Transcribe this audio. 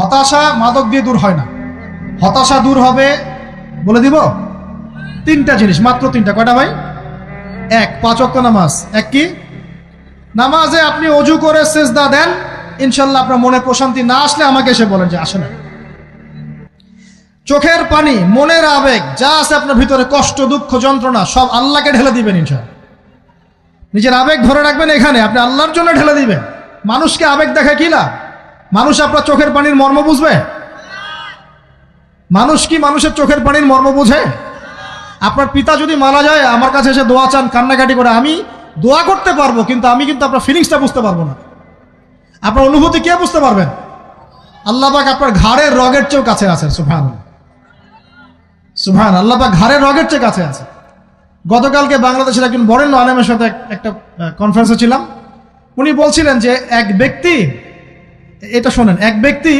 হতাশা মাদক দিয়ে দূর হয় না। হতাশা দূর হবে, বলে দিব, তিনটা জিনিস, মাত্র তিনটা। কয়টা ভাই? এক, 5 ওয়াক্ত নামাজ। এক কি? নামাজে আপনি অজু করে সেজদা দেন, ইনশাল্লাহ আপনার মনে প্রশান্তি না আসলে আমাকে এসে বলেন যে আসে না। চোখের পানি, মনের আবেগ যা আছে আপনার ভিতরে, কষ্ট, দুঃখ, যন্ত্রণা, সব আল্লাহকে ঢেলে দিবেন ইনশাল্লাহ। নিজের আবেগ ধরে রাখবেন এখানে, আপনি আল্লাহর জন্য ঢেলে দিবেন। মানুষকে আবেগ দেখে কি লাভ? মানুষ আপনার চোখের পানির মর্ম বুঝবে? মানুষ কি মানুষের চোখের পানির মর্ম বুঝে? আপনার পিতা যদি মারা যায়, আমার কাছে এসে দোয়া চান কান্নাকাটি করে, আমি দোয়া করতে পারবো, কিন্তু আমি কিন্তু আপনার ফিলিংসটা বুঝতে পারবো না। আপনার অনুভূতি কে বুঝতে পারবেন? আল্লাহ পাক আপনার ঘাড়ের রগের চেয়েও কাছে আছেন। সুবহানাল্লাহ, সুবহানাল্লাহ। আল্লাহ পাক ঘাড়ের রগের চেয়ে কাছে আছে। গতকালকে বাংলাদেশের একজন বরেণ্য আলেমের সাথে একটা কনফারেন্সে ছিলাম। উনি বলছিলেন যে এক ব্যক্তি, এটা শোনেন, এক ব্যক্তি